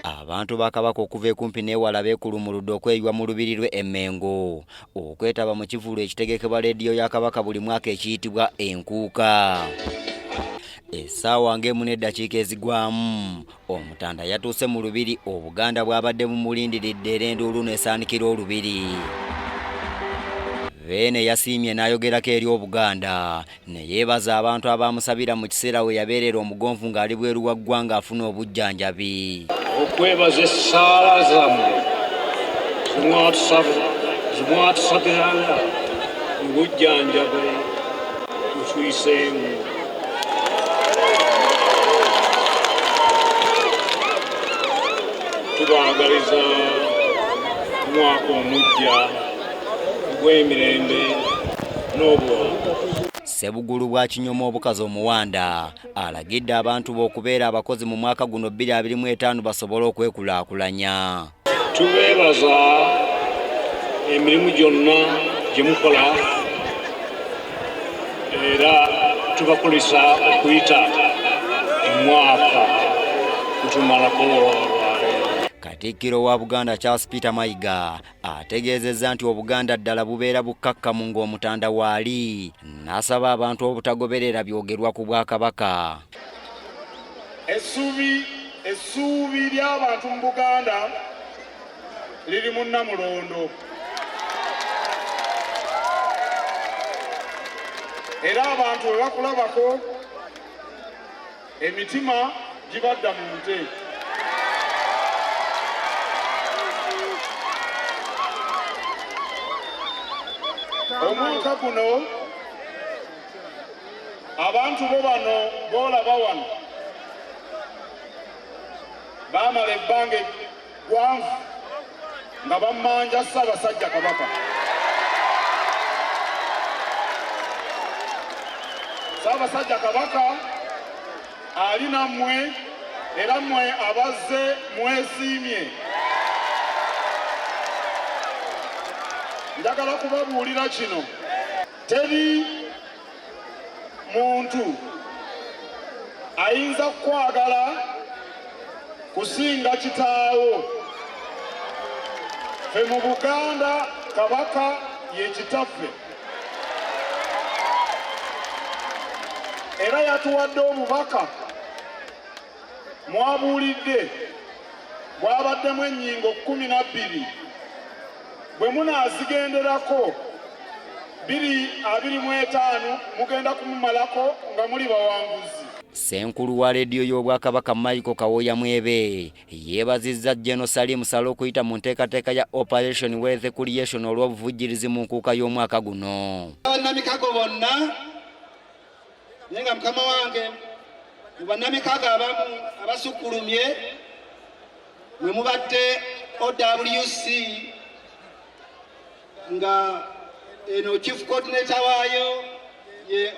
Abantu ba Kabaka okuva ekumpi n'ewala beekulumuludde okweyiwa mu lubiri lwe Emmengo okwetaba mu kivulo ekitegekebwa leediyo ya Kabaka buli mwaka ekiyitibwa Enkuuka. Essaawa ng'emu n'eddakiika ezigwamu Omutanda yatuuse mu lubiri Obuganda bw'abadde bumulindiridde era enduulu n'esaanikira olubiri. Beene yasiimye n'ayogerako eri Obuganda ne yeebaza abantu abaamusabira mu kiseera we yabeerera omugonvu ng'ali bweru wa ggwanga afuna obujjanjabi. Okwebaza essaala zammwe zimwatusabiranga mu bujjanjabi mutuyiseemu. Tubaagaliza mwaka omujja gw'emirembe n'obuwanguzi. Ssebugulu bwa Kinyoma Obukazi Omuwanda alagidde abantu be okubeera abakozi mu mwaka guno 2025 basobole okwekulaakulanya. Tubeebaza emirimu gyonna gye mukola era tubakulisa okuyita omwaka kutumalako olwaleero. Katikkiro wa Buganda Charles Peter Mayiga ategeezezza nti Obuganda ddala bubeera bukkakkamu ng'Omutanda waali n'asaba abantu obutagoberera byogerwa ku Bwakabaka. Essuubi ly'abantu mu Buganda liri mu Namulondo era abantu bwe bakulabako emitima gibadda mu nte. Omwaka guno abantu bo bano boolaba wano baamala ebbanga eggwanvu nga bammanja Ssaabasajja Kabaka. Ssaabasajja Kabaka ali nammwe era mmwe abazze mwesiimye. Njagala kubabuulira kino, teri muntu ayinza kukwagala kusinga kitaawo. Ffe mu Buganda Kabaka ye kitaffe era yatuwadde obubaka mwabuulidde bwabaddemu ennyingo 12 bwe munaazigenderako 2025 mugenda kumumalako nga muli bawanguzi. Ssenkulu wa leediyo y'Obwakabaka Michael Kawoya Mwebe yeebazizza General Salim Saleh okuyita mu nteekateeka ya Operation Wealth Creation olw'obuvujjirizi mu nkuuka y'omwaka guno. Bannamikago bonna nenga mukama wange mu bannamikago abamu abasukkulumye mwe mubadde OWC nga eno chief coordinator waayo ye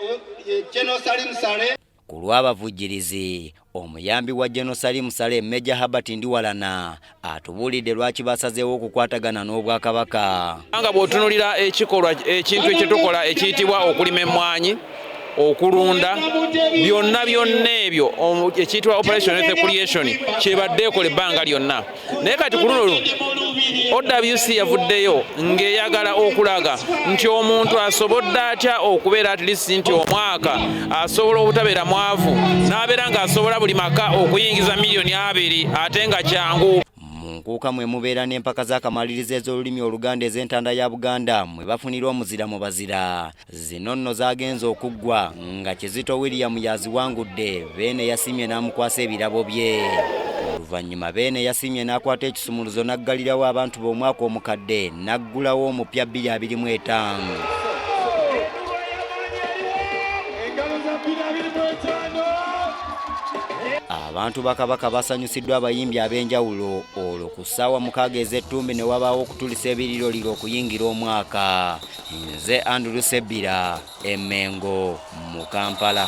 General Salim Saleh. Ku lw'abavujjirizi omuyambi wa General Salim Saleh Major Herbert Ndiwalana atubuulidde lwaki basazeewo okukwatagana n'Obwakabaka. Nga bw'otunuulira ekikolwa ekintu ekitukola ekiyitibwa okulima emmwanyi okulunda byonna ebyo ekiyitibwa Operation Wealth Creation kyebadde ekola ebbanga lyonna. Naye kati ku luno OWC yavuddeyo ng'eyagala okulaga nti omuntu asobodde atya okubeera at least nti omwaka asobola obutabeera mwavu n'abeera ng'asobola buli maka okuyingiza miliyoni 2 ate nga kyangu. Nkuuka mwe mubeera n'empaka z'akamalirizo ez'olulimi Oluganda ez'entanda ya Buganda mwe bafunira omuzira mu bazira. Zino nno zaagenze okuggwa nga Kizito William yaziwangudde. Beene yasiimye n'amukwasa ebirabo bye. Oluvannyuma Beene yasiimye n'akwata ekisumuluzo n'aggalirawo abantu b'omwaka omukadde n'aggulawo omupya 2025. Abantu ba Kabaka basanyusiddwa abayimbi ab'enjawulo olwo ku ssaawa 6 ez'ettumbi ne wabaawo okutulisa ebiriroliro okuyingira omwaka. Nze Andrew Sebbira, Emmengo mu Kampala.